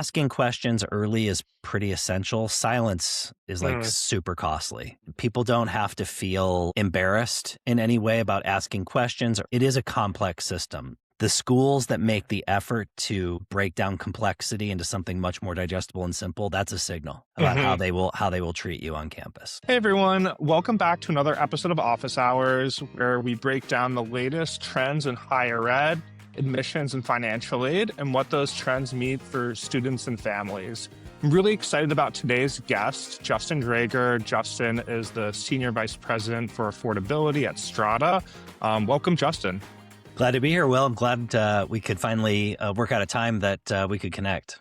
asking questions early is pretty essential. Silence is like Mm, super costly. People don't have to feel embarrassed in any way about asking questions. It is a complex system. The schools that make the effort to break down complexity into something much more digestible and simple, that's a signal about how mhm. they will treat you on campus. Hey everyone, welcome back to another episode of Office Hours, where we break down the latest trends in higher ed, admissions, and financial aid, and what those trends mean for students and families. I'm really excited about today's guest, Justin Draeger. Justin is the Senior Vice President for Affordability at Strada. Welcome, Justin. Glad to be here, Will. I'm glad we could finally work out a time that we could connect.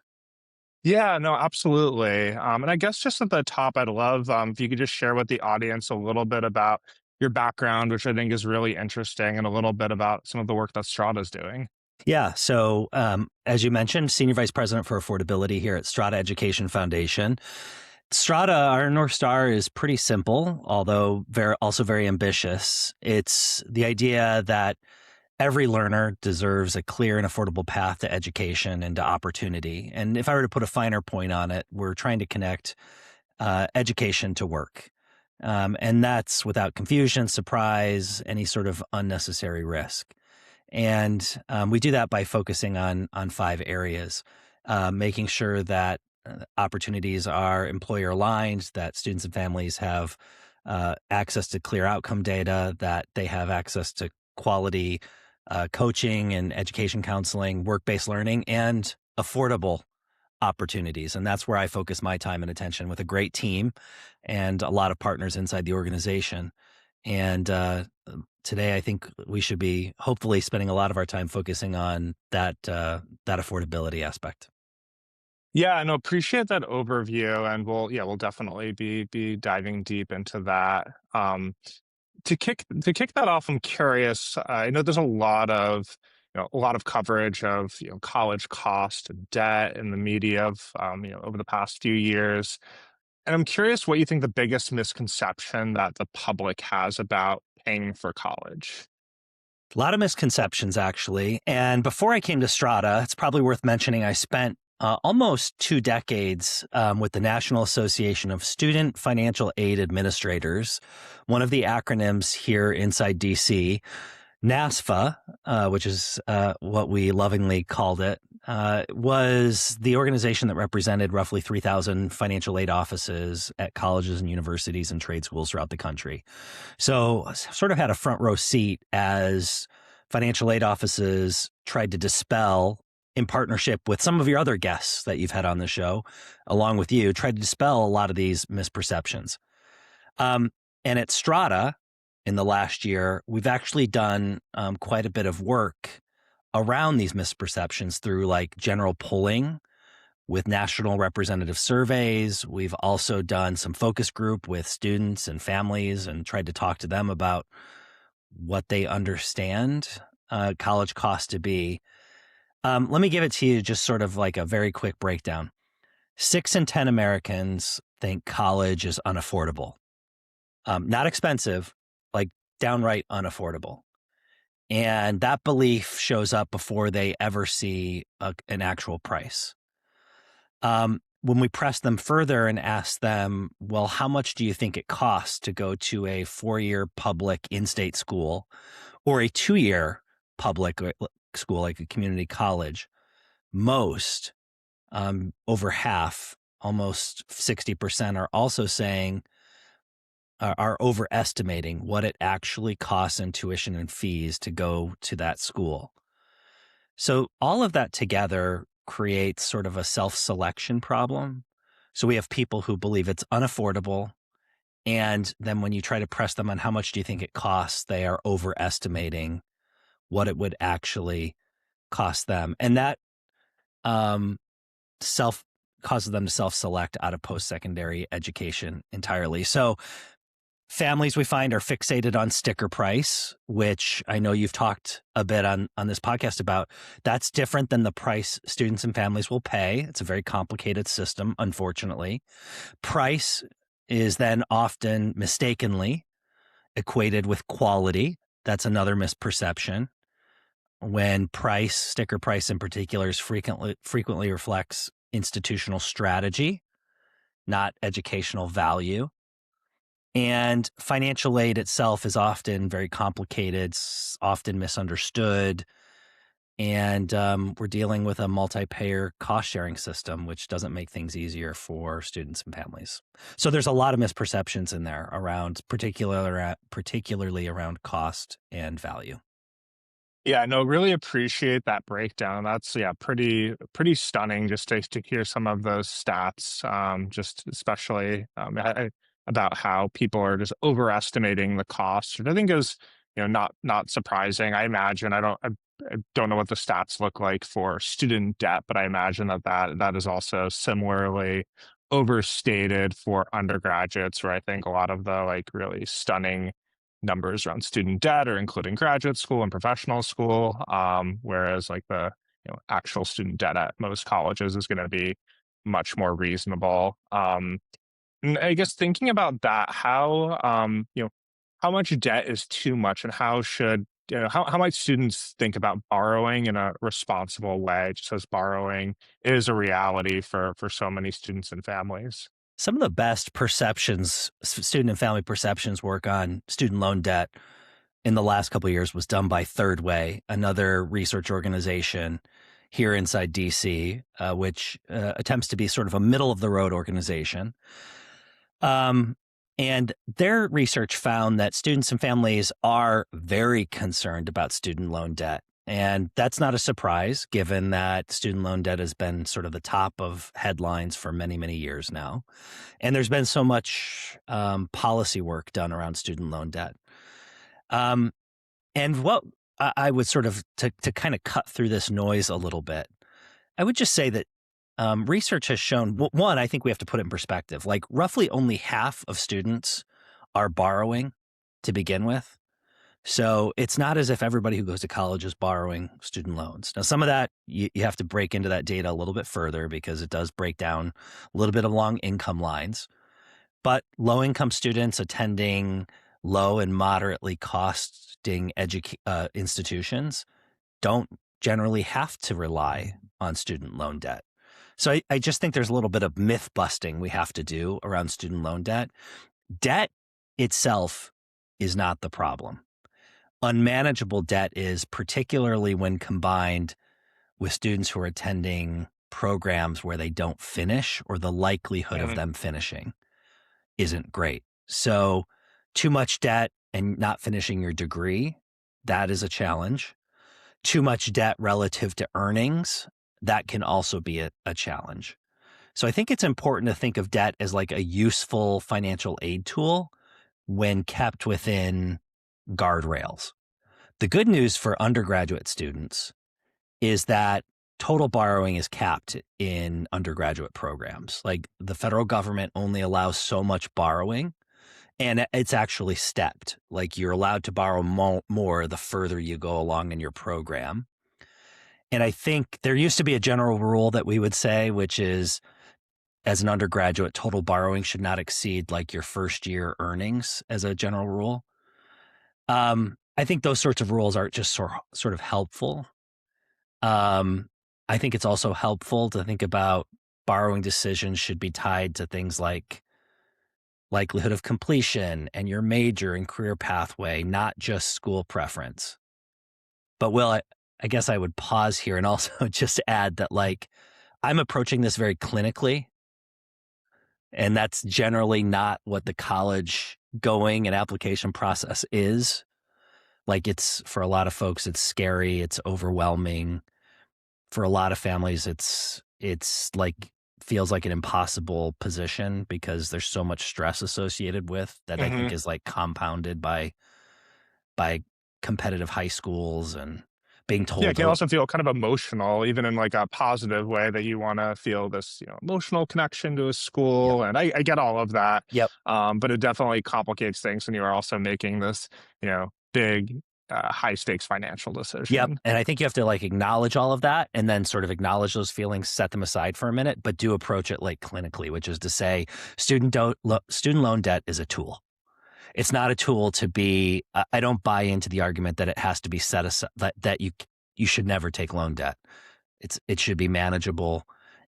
Yeah, no, absolutely. And I guess just at the top, I'd love if you could just share with the audience a little bit about your background, which I think is really interesting, and a little bit about some of the work that Strada's doing. Yeah. So, as you mentioned, Senior Vice President for Affordability here at Strada Education Foundation. Strada, our North Star is pretty simple, although also very ambitious. It's the idea that every learner deserves a clear and affordable path to education and to opportunity. And if I were to put a finer point on it, we're trying to connect education to work. And that's without confusion, surprise, any sort of unnecessary risk. And we do that by focusing on five areas, making sure that opportunities are employer aligned, that students and families have access to clear outcome data, that they have access to quality coaching and education counseling, work-based learning, and affordable opportunities. And that's where I focus my time and attention with a great team and a lot of partners inside the organization. And today, I think we should be hopefully spending a lot of our time focusing on that affordability aspect. Yeah, no, appreciate that overview, and we'll definitely be diving deep into that. To kick that off, I'm curious. I know there's a lot of coverage of college cost and debt in the media of over the past few years, and I'm curious what you think the biggest misconception that the public has about paying for college. A lot of misconceptions, actually. And before I came to Strata, it's probably worth mentioning I spent almost 2 decades with the National Association of Student Financial Aid Administrators, one of the acronyms here inside DC. NASFA, which is what we lovingly called it, was the organization that represented roughly 3,000 financial aid offices at colleges and universities and trade schools throughout the country. So sort of had a front row seat as financial aid offices tried to dispel, in partnership with some of your other guests that you've had on the show, along with you, tried to dispel a lot of these misperceptions. And at Strata, in the last year, we've actually done quite a bit of work around these misperceptions through like general polling with national representative surveys. We've also done some focus group with students and families and tried to talk to them about what they understand college cost to be. Let me give it to you just sort of like a very quick breakdown. 6 in 10 Americans think college is unaffordable. Not expensive, like downright unaffordable. And that belief shows up before they ever see an actual price. When we press them further and ask them, well, how much do you think it costs to go to a 4-year public in-state school or a 2-year public school, like a community college? Most, over half, almost 60%, are also saying, are overestimating what it actually costs in tuition and fees to go to that school. So all of that together creates sort of a self-selection problem. So we have people who believe it's unaffordable, and then when you try to press them on how much do you think it costs, they are overestimating what it would actually cost them. And that self causes them to self-select out of post-secondary education entirely. So families, we find, are fixated on sticker price, which I know you've talked a bit on this podcast about. That's different than the price students and families will pay. It's a very complicated system, unfortunately. Price is then often mistakenly equated with quality. That's another misperception. When price, sticker price in particular, frequently reflects institutional strategy, not educational value. And financial aid itself is often very complicated, often misunderstood. And we're dealing with a multi-payer cost-sharing system, which doesn't make things easier for students and families. So there's a lot of misperceptions in there around, particularly around cost and value. Yeah, no, really appreciate that breakdown. That's pretty stunning just to hear some of those stats. Just especially about how people are just overestimating the cost, which I think is not surprising. I imagine I don't know what the stats look like for student debt, but I imagine that is also similarly overstated for undergraduates, where I think a lot of the like really stunning numbers around student debt are including graduate school and professional school, whereas like the actual student debt at most colleges is going to be much more reasonable. And I guess thinking about that, how much debt is too much, and how should how might students think about borrowing in a responsible way, just as borrowing is a reality for so many students and families. Some of the best student and family perceptions work on student loan debt in the last couple of years was done by Third Way, another research organization here inside DC, which attempts to be sort of a middle of the road organization. And their research found that students and families are very concerned about student loan debt. And that's not a surprise, given that student loan debt has been sort of the top of headlines for many, many years now. And there's been so much policy work done around student loan debt. And what I would sort of, to kind of cut through this noise a little bit, I would just say that research has shown, one, I think we have to put it in perspective, like roughly only half of students are borrowing to begin with. So it's not as if everybody who goes to college is borrowing student loans. Now, some of that, you have to break into that data a little bit further because it does break down a little bit along income lines. But low-income students attending low and moderately costing institutions don't generally have to rely on student loan debt. So I just think there's a little bit of myth busting we have to do around student loan debt. Debt itself is not the problem. Unmanageable debt is, particularly when combined with students who are attending programs where they don't finish, or the likelihood of them finishing isn't great. So too much debt and not finishing your degree, that is a challenge. Too much debt relative to earnings, that can also be a challenge. So I think it's important to think of debt as like a useful financial aid tool when kept within guardrails. The good news for undergraduate students is that total borrowing is capped in undergraduate programs. Like the federal government only allows so much borrowing, and it's actually stepped. Like you're allowed to borrow more the further you go along in your program. And I think there used to be a general rule that we would say, which is as an undergraduate, total borrowing should not exceed like your first year earnings as a general rule. I think those sorts of rules are just sort of helpful. I think it's also helpful to think about borrowing decisions should be tied to things like likelihood of completion and your major and career pathway, not just school preference. But Will, I guess I would pause here and also just add that like I'm approaching this very clinically, and that's generally not what the college going and application process is. Like it's, for a lot of folks, it's scary, it's overwhelming. For a lot of families, it's like feels like an impossible position because there's so much stress associated with that. I think is like compounded by competitive high schools and being told. Yeah, it can also feel kind of emotional, even in like a positive way, that you want to feel this, emotional connection to a school. Yep. And I get all of that. Yep. But it definitely complicates things when you are also making this, big, high stakes financial decision. Yep. And I think you have to like acknowledge all of that and then sort of acknowledge those feelings, set them aside for a minute, but do approach it like clinically, which is to say student loan debt is a tool. It's not a tool to be, I don't buy into the argument that it has to be set aside, that you should never take loan debt. It should be manageable.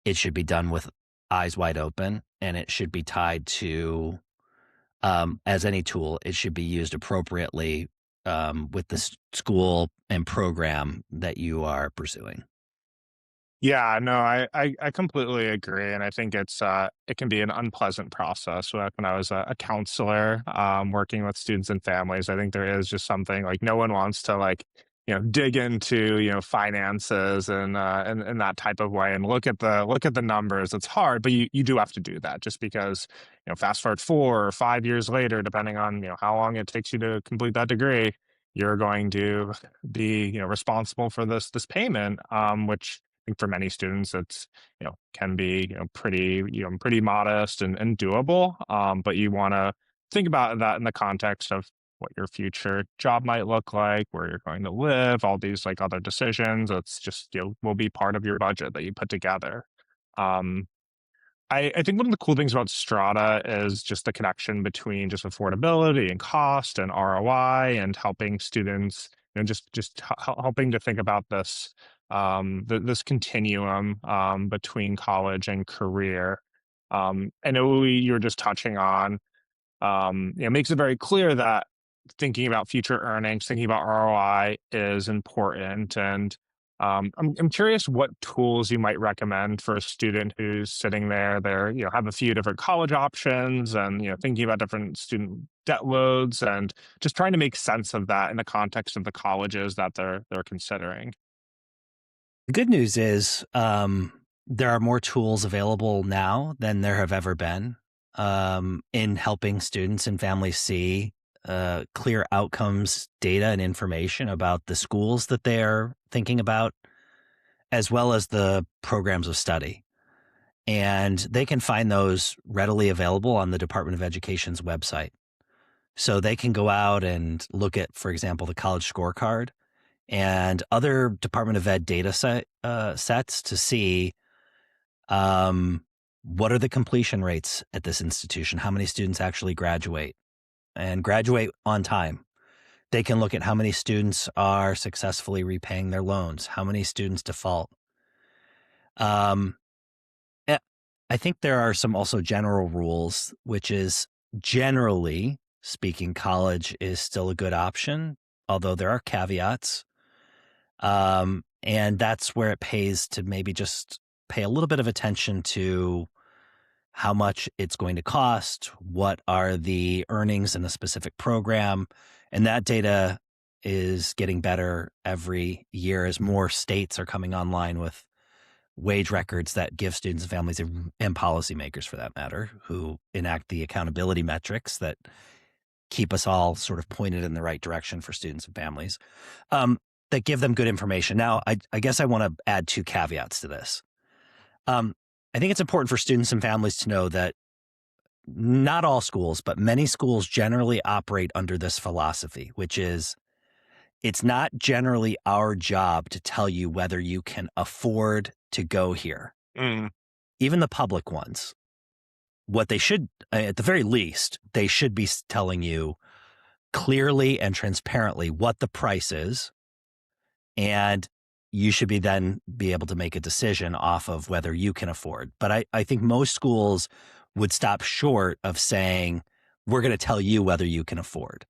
it should be done with eyes wide open, and it should be tied to, as any tool, it should be used appropriately with the school and program that you are pursuing. Yeah, no, I completely agree, and I think it can be an unpleasant process. When I was a counselor, working with students and families, I think there is just something like no one wants to dig into finances and that type of way and look at the numbers. It's hard, but you do have to do that just because fast forward 4 or 5 years later, depending on how long it takes you to complete that degree, you're going to be responsible for this payment, which think for many students it's can be pretty modest and doable, but you want to think about that in the context of what your future job might look like, where you're going to live, all these like other decisions. It's just will be part of your budget that you put together. um, I think one of the cool things about Strata is just the connection between just affordability and cost and ROI and helping students, helping to think about this this continuum between college and career. I know you're just touching on makes it very clear that thinking about future earnings, thinking about ROI is important. And I'm curious what tools you might recommend for a student who's sitting there. They're, have a few different college options and, thinking about different student debt loads and just trying to make sense of that in the context of the colleges that they're considering. The good news is there are more tools available now than there have ever been in helping students and families see clear outcomes, data, and information about the schools that they are thinking about, as well as the programs of study. And they can find those readily available on the Department of Education's website. So they can go out and look at, for example, the college scorecard and other Department of Ed data sets to see what are the completion rates at this institution, how many students actually graduate and graduate on time. They can look at how many students are successfully repaying their loans, how many students default. Um, eh, I think there are some also general rules, which is generally speaking, college is still a good option, although there are caveats. And that's where it pays to maybe just pay a little bit of attention to how much it's going to cost, what are the earnings in a specific program. And that data is getting better every year as more states are coming online with wage records that give students and families and policymakers, for that matter, who enact the accountability metrics that keep us all sort of pointed in the right direction for students and families, that give them good information. Now, I guess I want to add two caveats to this. I think it's important for students and families to know that not all schools, but many schools generally operate under this philosophy, which is it's not generally our job to tell you whether you can afford to go here. Mm. Even the public ones, what they should, at the very least, they should be telling you clearly and transparently what the price is, and you should be able to make a decision off of whether you can afford. But I think most schools would stop short of saying, we're going to tell you whether you can afford.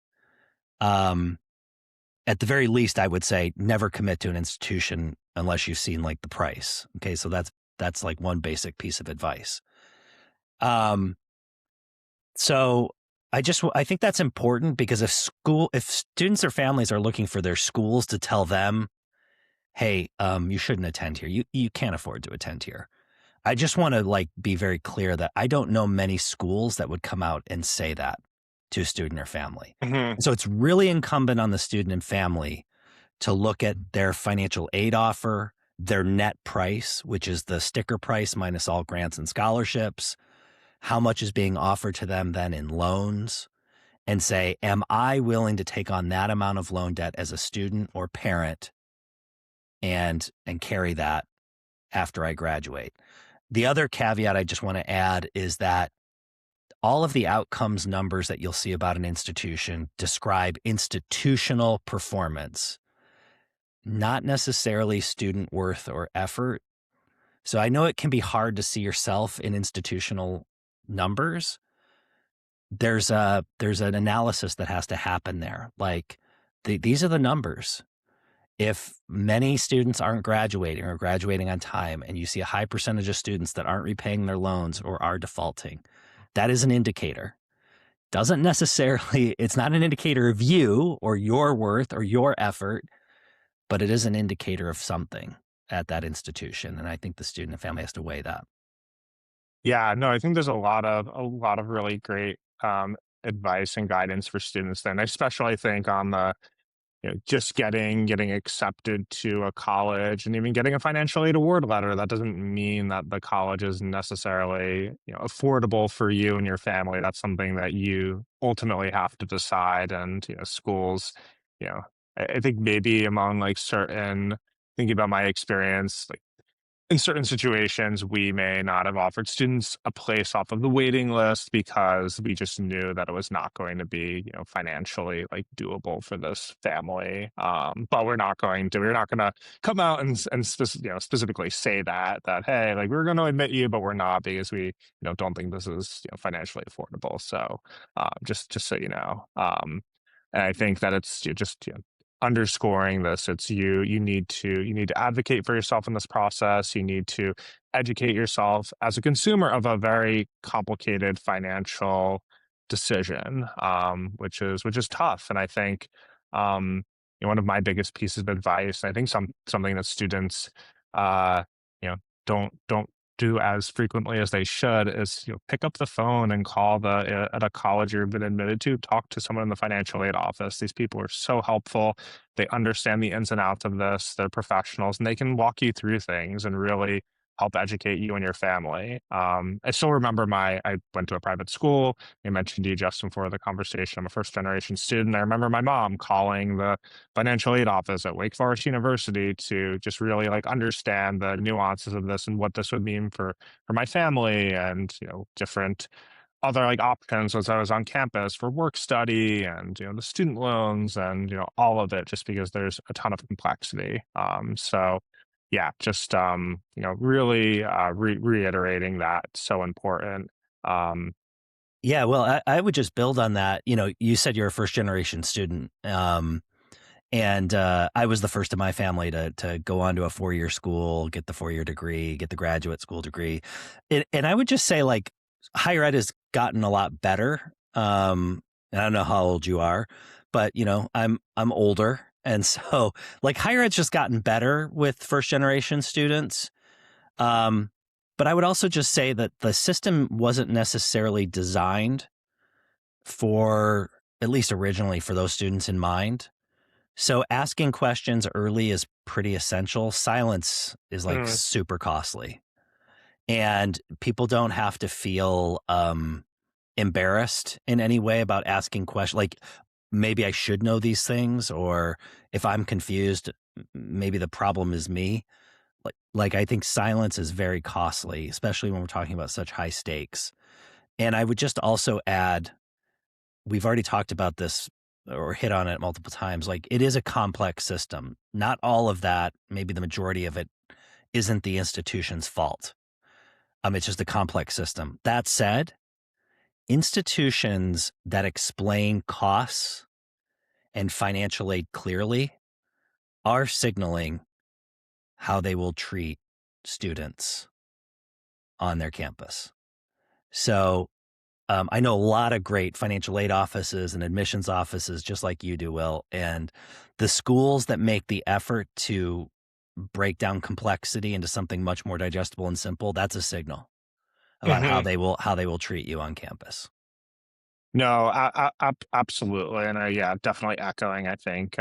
At the very least, I would say never commit to an institution unless you've seen like the price. Okay, so that's like one basic piece of advice. So I think that's important because if students or families are looking for their schools to tell them, hey, you shouldn't attend here. You can't afford to attend here. I just want to be very clear that I don't know many schools that would come out and say that to a student or family. Mhm. So it's really incumbent on the student and family to look at their financial aid offer, their net price, which is the sticker price minus all grants and scholarships, how much is being offered to them then in loans, and say, am I willing to take on that amount of loan debt as a student or parent and carry that after I graduate? The other caveat I just want to add is that all of the outcomes numbers that you'll see about an institution describe institutional performance, not necessarily student worth or effort. So I know it can be hard to see yourself in institutional numbers. There's an analysis that has to happen there. Like these are the numbers. If many students aren't graduating or graduating on time, and you see a high percentage of students that aren't repaying their loans or are defaulting, that is an indicator. Doesn't necessarily, it's not an indicator of you or your worth or your effort, but it is an indicator of something at that institution. And I think the student and family has to weigh that. Yeah, no, I think there's a lot of really great advice and guidance for students. Then, I especially think on the just getting accepted to a college and even getting a financial aid award letter. That doesn't mean that the college is necessarily affordable for you and your family. That's something that you ultimately have to decide. And schools, you know, I think maybe among like certain thinking about my experience, like in certain situations, we may not have offered students a place off of the waiting list because we just knew that it was not going to be, financially like doable for this family. But we're not going to come out and specifically say that hey, like we're going to admit you, but we're not because we don't think this is financially affordable. So just so you know, and I think that it's just underscoring this. It's you need to advocate for yourself in this process. You need to educate yourself as a consumer of a very complicated financial decision, which is tough. And I think one of my biggest pieces of advice, I think something that students uh, you know don't do as frequently as they should, is pick up the phone and call the at a college you've been admitted to, talk to someone in the financial aid office. These people are so helpful. They understand the ins and outs of this. They're professionals, and they can walk you through things and really help educate you and your family. I still remember I went to a private school. I mentioned to you, Justin, for the conversation. I'm a first generation student. I remember my mom calling the financial aid office at Wake Forest University to just really like understand the nuances of this and what this would mean for my family, and different other like options as I was on campus for work study, and the student loans, and all of it, just because there's a ton of complexity. So yeah, just really reiterating that, so important. um Yeah, well, I would just build on that. You said you're a first generation student. And I was the first in my family to go on to a 4-year school, get the 4-year degree, get the graduate school degree. And I would just say, like, higher ed has gotten a lot better. And I don't know how old you are, but I'm older. And so like higher ed's just gotten better with first generation students. Um, but I would also just say that the system wasn't necessarily designed for, at least originally, for those students in mind. So asking questions early is pretty essential. Silence is like mm, super costly. And people don't have to feel embarrassed in any way about asking questions. Like, maybe I should know these things, or if I'm confused, maybe the problem is me. Like I think silence is very costly, especially when we're talking about such high stakes. And I would just also add, we've already talked about this or hit on it multiple times. Like, it is a complex system. Not all of that, maybe the majority of it, isn't the institution's fault. It's just a complex system. That said, institutions that explain costs and financial aid clearly are signaling how they will treat students on their campus. So I know a lot of great financial aid offices and admissions offices, just like you do, Will. And the schools that make the effort to break down complexity into something much more digestible and simple, that's a signal about how mhm. they will treat you on campus. No, absolutely, and yeah, definitely echoing. I think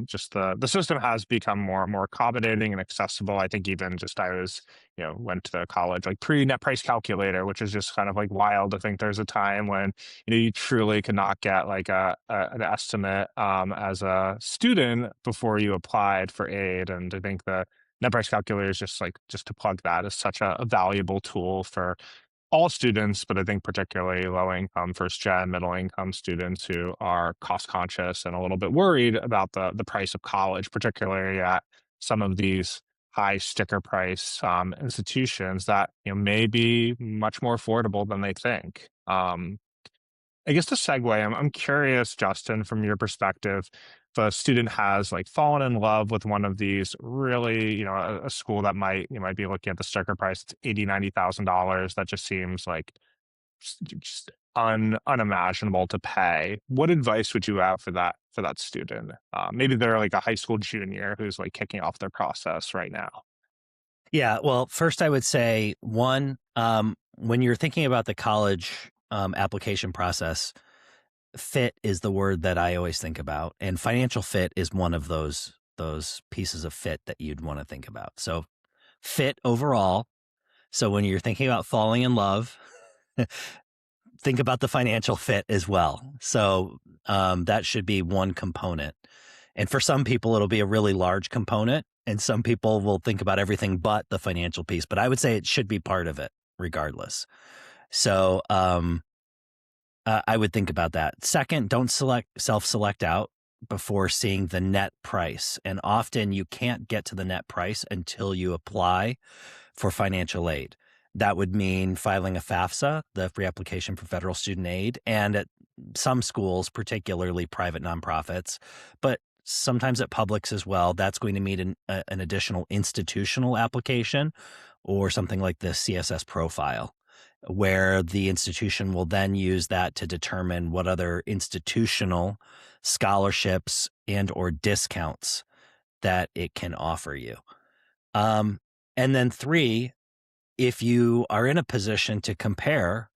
just the system has become more and more accommodating and accessible. I think even just I was went to college like pre net price calculator, which is just kind of like wild to think there's a time when you truly could not get like an estimate as a student before you applied for aid. And I think the net price calculator is just to plug that, is such a valuable tool for all students, but I think particularly low income, first gen, middle income students who are cost conscious and a little bit worried about the price of college, particularly at some of these high sticker price institutions that may be much more affordable than they think. I guess to segue, I'm curious, Justin, from your perspective, if a student has like fallen in love with one of these really, a school that might be looking at the sticker price, it's 80, $90,000. That just seems like just unimaginable to pay. What advice would you have for that student? Maybe they're like a high school junior who's like kicking off their process right now. Yeah, well, first I would say one, when you're thinking about the college application process, fit is the word that I always think about, and financial fit is one of those pieces of fit that you'd want to think about. So fit overall. So when you're thinking about falling in love, think about the financial fit as well. So that should be one component. And for some people, it'll be a really large component, and some people will think about everything but the financial piece. But I would say it should be part of it regardless. So I would think about that. Second, don't self-select out before seeing the net price. And often you can't get to the net price until you apply for financial aid. That would mean filing a FAFSA, the free application for federal student aid, and at some schools, particularly private nonprofits, but sometimes at publics as well, that's going to mean an additional institutional application or something like the CSS profile, where the institution will then use that to determine what other institutional scholarships and or discounts that it can offer you. And then three, if you are in a position to compare,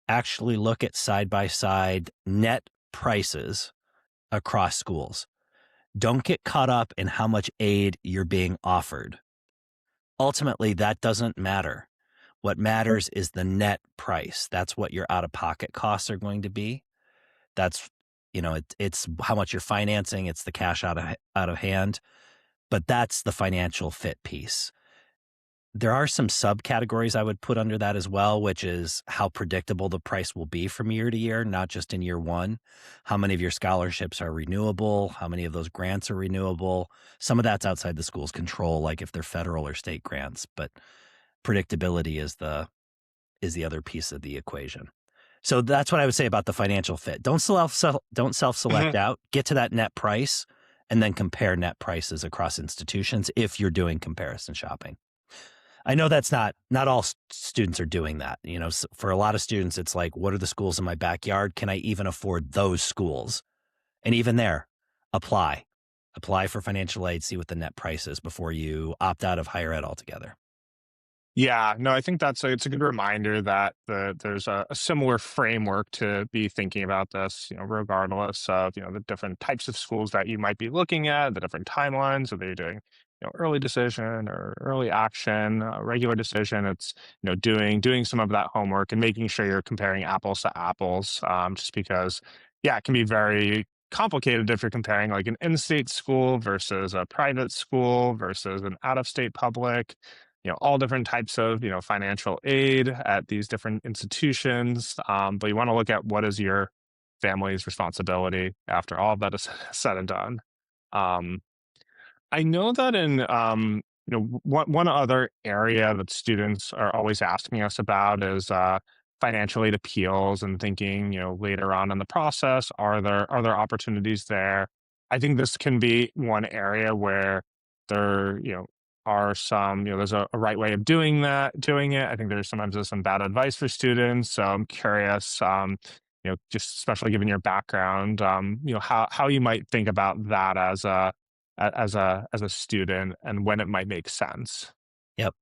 actually look at side-by-side net prices across schools. Don't get caught up in how much aid you're being offered. Ultimately, that doesn't matter. What matters is the net price. That's what your out-of-pocket costs are going to be. That's, it's how much you're financing. It's the cash out of hand. But that's the financial fit piece. There are some subcategories I would put under that as well, which is how predictable the price will be from year to year, not just in year one. How many of your scholarships are renewable? How many of those grants are renewable? Some of that's outside the school's control, like if they're federal or state grants, but predictability is the other piece of the equation. So that's what I would say about the financial fit. Don't self-select out. Get to that net price and then compare net prices across institutions if you're doing comparison shopping. I know that's not all students are doing that. For a lot of students, it's like, what are the schools in my backyard? Can I even afford those schools? And even there, apply for financial aid, see what the net price is before you opt out of higher ed altogether. Yeah, no, I think it's a good reminder that there's a similar framework to be thinking about this, regardless of, the different types of schools that you might be looking at, the different timelines, whether you're doing, early decision or early action, regular decision. It's, doing some of that homework and making sure you're comparing apples to apples, just because, yeah, it can be very complicated if you're comparing like an in-state school versus a private school versus an out-of-state public, all different types of, financial aid at these different institutions. But you want to look at what is your family's responsibility after all of that is said and done. Um, I know that in, one other area that students are always asking us about is financial aid appeals and thinking, later on in the process, are there opportunities there? I think this can be one area where there, are some, there's a right way of doing it. I think there's some bad advice for students. So I'm curious, just especially given your background, how you might think about that as a student and when it might make sense. Yep.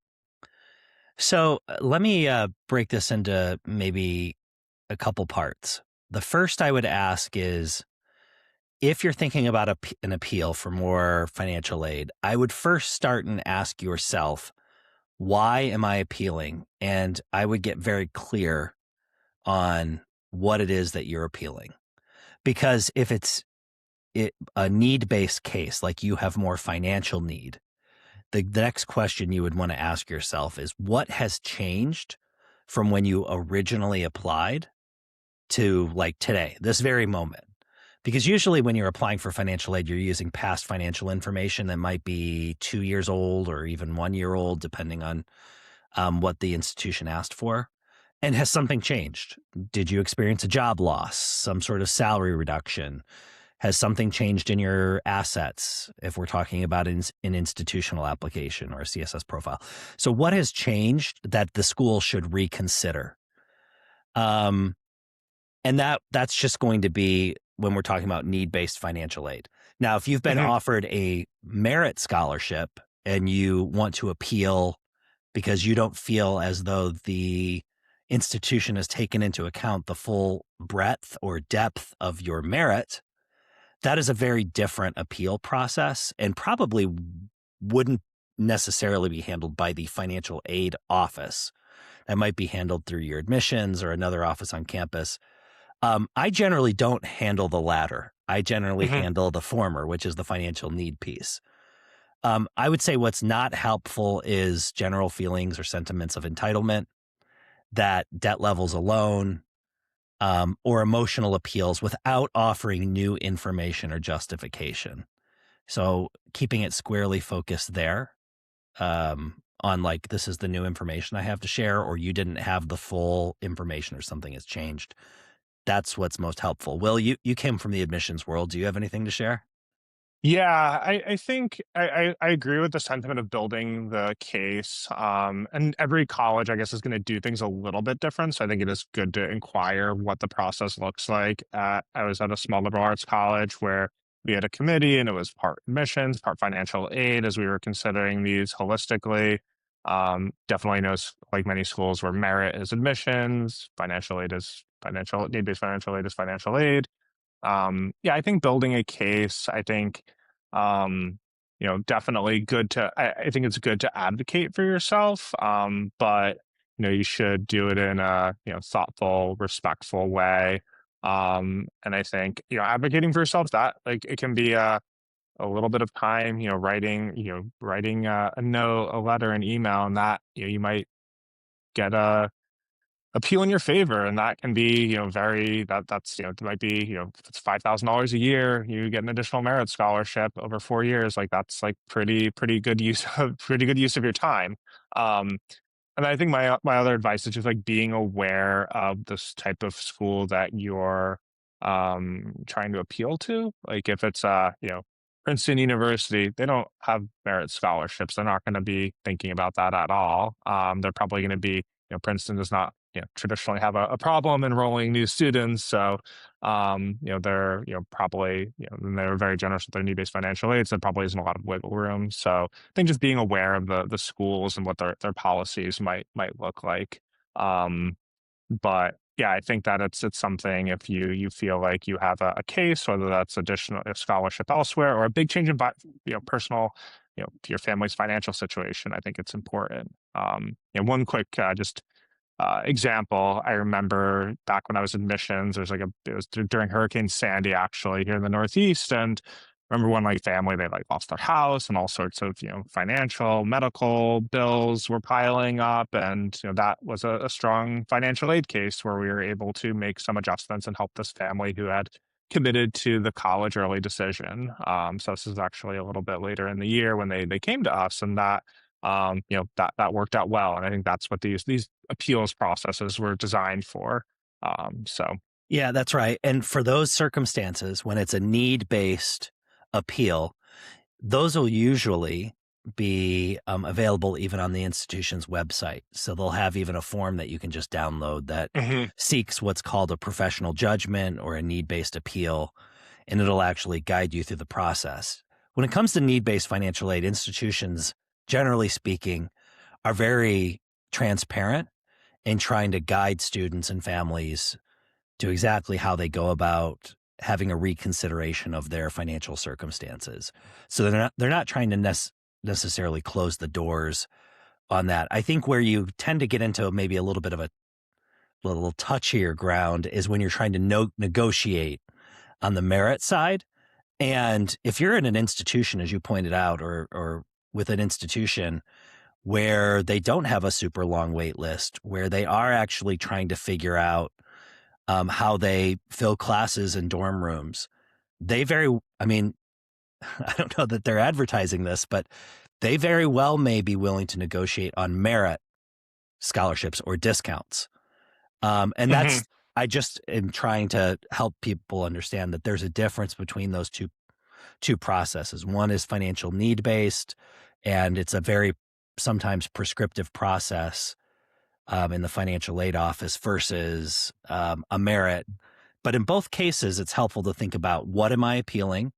So let me break this into maybe a couple parts. The first I would ask is, if you're thinking about an appeal for more financial aid, I would first start and ask yourself, why am I appealing? And I would get very clear on what it is that you're appealing. Because if it's a need-based case, like you have more financial need, the next question you would want to ask yourself is, what has changed from when you originally applied to like today, this very moment? Because usually when you're applying for financial aid, you're using past financial information that might be 2 years old or even 1 year old, depending on what the institution asked for. And has something changed? Did you experience a job loss, some sort of salary reduction? Has something changed in your assets if we're talking about an institutional application or a CSS profile? So what has changed that the school should reconsider? Um, and that's just going to be when we're talking about need-based financial aid. Now, if you've been Mhm. offered a merit scholarship and you want to appeal because you don't feel as though the institution has taken into account the full breadth or depth of your merit, that is a very different appeal process and probably wouldn't necessarily be handled by the financial aid office. That might be handled through your admissions or another office on campus. I generally don't handle the latter. I generally Mhm. handle the former, which is the financial need piece. I would say what's not helpful is general feelings or sentiments of entitlement, that debt levels alone, or emotional appeals without offering new information or justification. So keeping it squarely focused there, on like, this is the new information I have to share, or you didn't have the full information or something has changed. That's what's most helpful. Will, you came from the admissions world. Do you have anything to share? Yeah, I think I agree with the sentiment of building the case. And every college, I guess, is going to do things a little bit different. So I think it is good to inquire what the process looks like. I was at a small liberal arts college where we had a committee and it was part admissions, part financial aid as we were considering these holistically. Definitely knows, like many schools, where merit is admissions, financial aid is financial, need-based financial aid is financial aid. Yeah, I think building a case, I think, um, definitely good to, I think it's good to advocate for yourself. But, you should do it in a, thoughtful, respectful way. And I think, advocating for yourself, that like it can be a little bit of time, writing a note, a letter, an email, and that, you might get a appeal in your favor, and that can be, that's, it might be, if it's $5,000 a year, you get an additional merit scholarship over 4 years. Like that's like pretty good use of pretty good use of your time. um and I think my other advice is just like being aware of this type of school that you're trying to appeal to. Like if it's Princeton University, they don't have merit scholarships. They're not going to be thinking about that at all. They're probably going to be, Princeton does not, traditionally have a problem enrolling new students. So they're, probably, and they're very generous with their need-based financial aid. So there probably isn't a lot of wiggle room. So I think just being aware of the schools and what their policies might look like. Um, but yeah, I think that it's something, if you feel like you have a case, whether that's additional a scholarship elsewhere or a big change in personal, to your family's financial situation. I think it's important. One quick just example. I remember back when I was admissions, it was during Hurricane Sandy, actually, here in the Northeast. And I remember one like family, they like lost their house, and all sorts of, financial, medical bills were piling up. And, that was a strong financial aid case where we were able to make some adjustments and help this family who had committed to the college early decision. So this is actually a little bit later in the year when they came to us, and that that worked out well. And I think that's what these appeals processes were designed for. So Yeah, that's right. And for those circumstances, when it's a need-based appeal, those will usually be available even on the institution's website. So they'll have even a form that you can just download that Mhm. seeks what's called a professional judgment or a need-based appeal, and it'll actually guide you through the process. When it comes to need-based financial aid, institutions, generally speaking, are very transparent in trying to guide students and families to exactly how they go about having a reconsideration of their financial circumstances. So they're not trying to necessarily close the doors on that. I think where you tend to get into maybe a little bit of a little touchier ground is when you're trying to negotiate on the merit side. And if you're in an institution, as you pointed out, or with an institution where they don't have a super long wait list, where they are actually trying to figure out how they fill classes in dorm rooms, they very, I mean, I don't know that they're advertising this, but they very well may be willing to negotiate on merit scholarships or discounts. And Hmm. that's, I just am trying to help people understand that there's a difference between those two processes. One is financial need based, and it's a very sometimes prescriptive process in the financial aid office versus a merit. But in both cases, it's helpful to think about what am I appealing?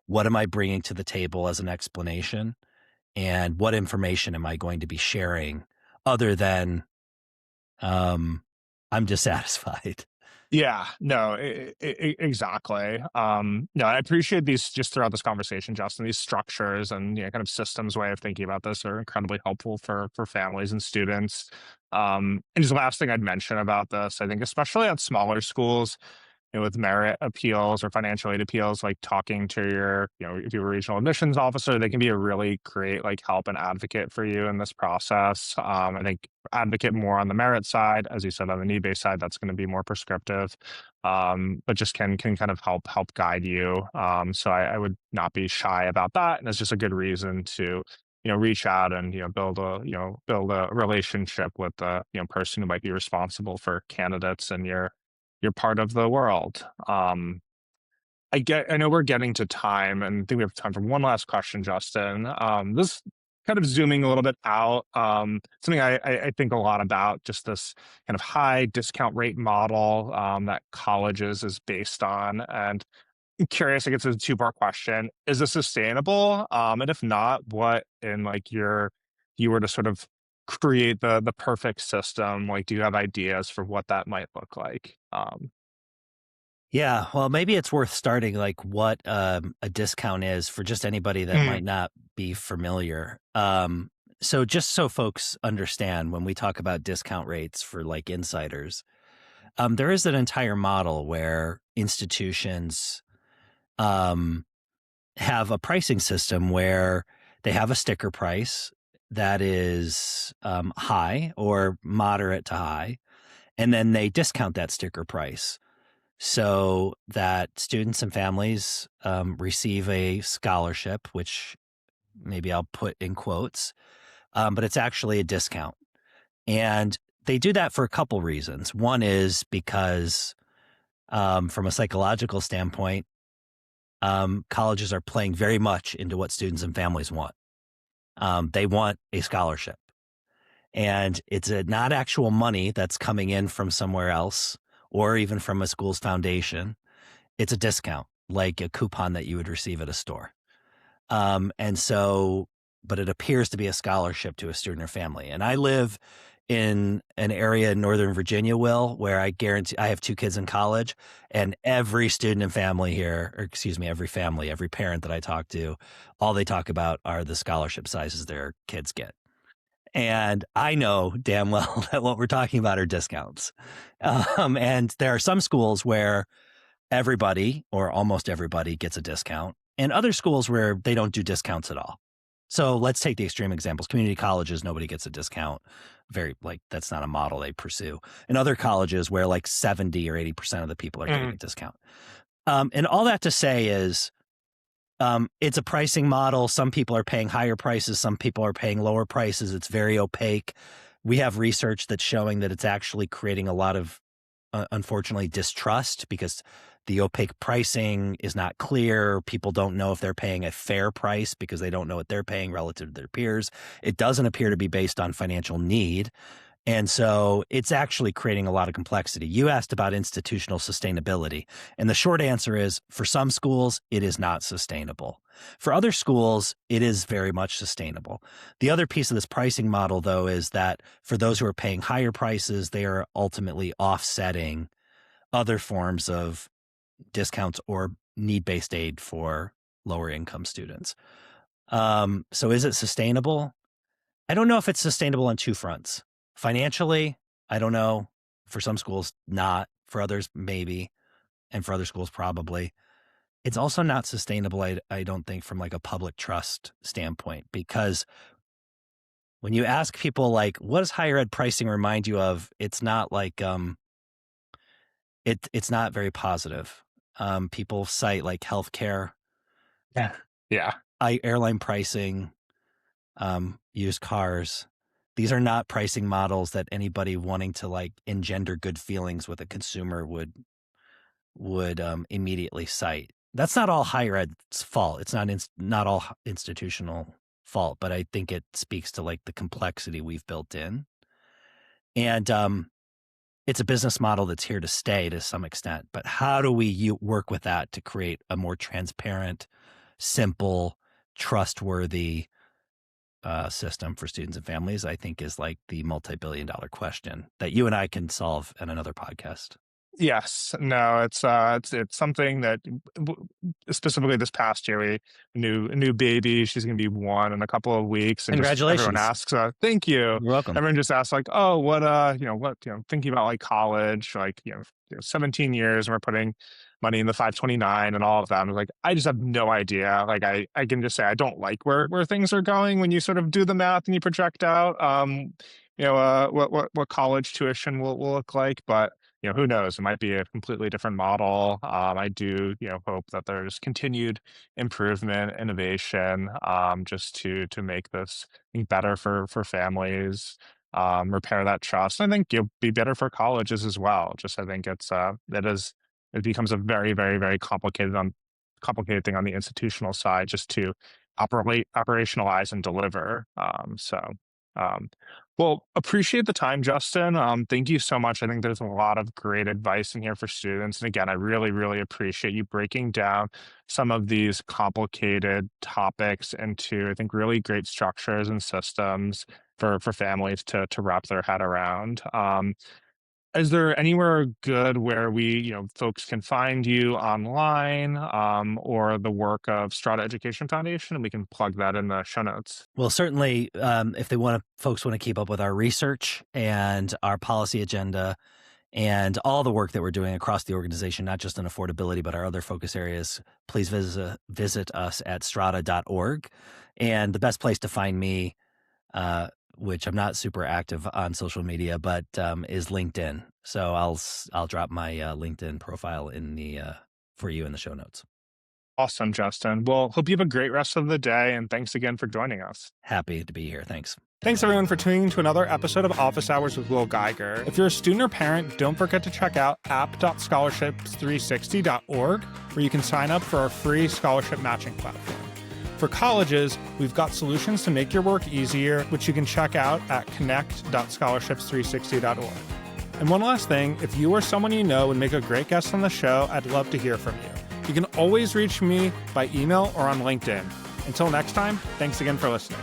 What am I bringing to the table as an explanation? And what information am I going to be sharing other than um, I'm dissatisfied? Yeah, no, exactly. No, I appreciate these just throughout this conversation, Justin. These structures and kind of systems way of thinking about this are incredibly helpful for families and students. And just the last thing I'd mention about this, I think, especially at smaller schools, with merit appeals or financial aid appeals, like talking to your, if you're a regional admissions officer, they can be a really great like help and advocate for you in this process. I think advocate more on the merit side, as you said, on the need based side, that's going to be more prescriptive, but just can kind of help guide you. So I would not be shy about that, and it's just a good reason to reach out and build a relationship with the person who might be responsible for candidates and your part of the world. I know we're getting to time, and I think we have time for one last question, Justin. This kind of zooming a little bit out, something I think a lot about, just this kind of high discount rate model that colleges is based on. And I'm curious, I guess it's a two-part question. Is this sustainable? And if not, what in like you were to sort of create the perfect system, like do you have ideas for what that might look like? Yeah, well, maybe it's worth starting like what a discount is for just anybody that Mm, might not be familiar. So just so folks understand, when we talk about discount rates for like insiders, there is an entire model where institutions um, have a pricing system where they have a sticker price that is high or moderate to high, and then they discount that sticker price so that students and families receive a scholarship, which maybe I'll put in quotes, but it's actually a discount. And they do that for a couple reasons. One is because, from a psychological standpoint, colleges are playing very much into what students and families want. They want a scholarship, and it's not actual money that's coming in from somewhere else or even from a school's foundation. It's a discount, like a coupon that you would receive at a store. And so, but it appears to be a scholarship to a student or family. And I live in an area in Northern Virginia, Will, where I guarantee I have two kids in college, and every student and family here, or excuse me, every family, every parent that I talk to, all they talk about are the scholarship sizes their kids get. And I know damn well that what we're talking about are discounts. And there are some schools where everybody or almost everybody gets a discount, and other schools where they don't do discounts at all. So let's take the extreme examples. Community colleges, nobody gets a discount. Very like that's not a model they pursue. And other colleges where like 70 or 80% of the people are getting mm, a discount. And all that to say is it's a pricing model. Some people are paying higher prices. Some people are paying lower prices. It's very opaque. We have research that's showing that it's actually creating a lot of unfortunately distrust because the opaque pricing is not clear. People don't know if they're paying a fair price because they don't know what they're paying relative to their peers. It doesn't appear to be based on financial need. And so it's actually creating a lot of complexity. You asked about institutional sustainability. And the short answer is for some schools, it is not sustainable. For other schools, it is very much sustainable. The other piece of this pricing model, though, is that for those who are paying higher prices, they are ultimately offsetting other forms of discounts or need-based aid for lower income students. So is it sustainable? I don't know if it's sustainable on two fronts. Financially, I don't know. For some schools, not. For others, maybe. And for other schools, probably. It's also not sustainable, I don't think, from like a public trust standpoint, because when you ask people like, what does higher ed pricing remind you of? It's not like it's not very positive. People cite like healthcare, Yeah. airline pricing, used cars. These are not pricing models that anybody wanting to like engender good feelings with a consumer would immediately cite. That's not all higher ed's fault. It's not all institutional fault, but I think it speaks to like the complexity we've built in. And it's a business model that's here to stay to some extent. But how do we work with that to create a more transparent, simple, trustworthy system for students and families? I think is like the multi-billion-dollar question that you and I can solve in another podcast. Yes. No, it's something that specifically this past year, a new baby. She's going to be 1 in a couple of weeks, and just everyone Congratulations. asks, thank you. You're welcome. Everyone just asks like, oh, what, thinking about like college, like, 17 years, and we're putting money in the 529 and all of that. I was like, I just have no idea. Like, I can just say I don't like where things are going when you sort of do the math and you project out, what college tuition will look like, but who knows? It might be a completely different model. I do, hope that there's continued improvement, innovation, just to make this better for families, repair that trust. I think it'll be better for colleges as well. Just I think it becomes a very, very, very complicated thing on the institutional side just to operationalize and deliver. Well, appreciate the time, Justin. Thank you so much. I think there's a lot of great advice in here for students. And again, I really, really appreciate you breaking down some of these complicated topics into, I think, really great structures and systems for families to wrap their head around. Is there anywhere good where folks can find you online, or the work of Strada Education Foundation, and we can plug that in the show notes? Well, certainly, if folks want to keep up with our research and our policy agenda and all the work that we're doing across the organization, not just on affordability, but our other focus areas, please visit us at strada.org. And the best place to find me, which I'm not super active on social media, but is LinkedIn. So I'll drop my LinkedIn profile for you in the show notes. Awesome, Justin. Well, hope you have a great rest of the day, and thanks again for joining us. Happy to be here. Thanks. Thanks, everyone, for tuning in to another episode of Office Hours with Will Geiger. If you're a student or parent, don't forget to check out app.scholarships360.org, where you can sign up for our free scholarship matching platform. For colleges, we've got solutions to make your work easier, which you can check out at connect.scholarships360.org. And one last thing, if you or someone you know would make a great guest on the show, I'd love to hear from you. You can always reach me by email or on LinkedIn. Until next time, thanks again for listening.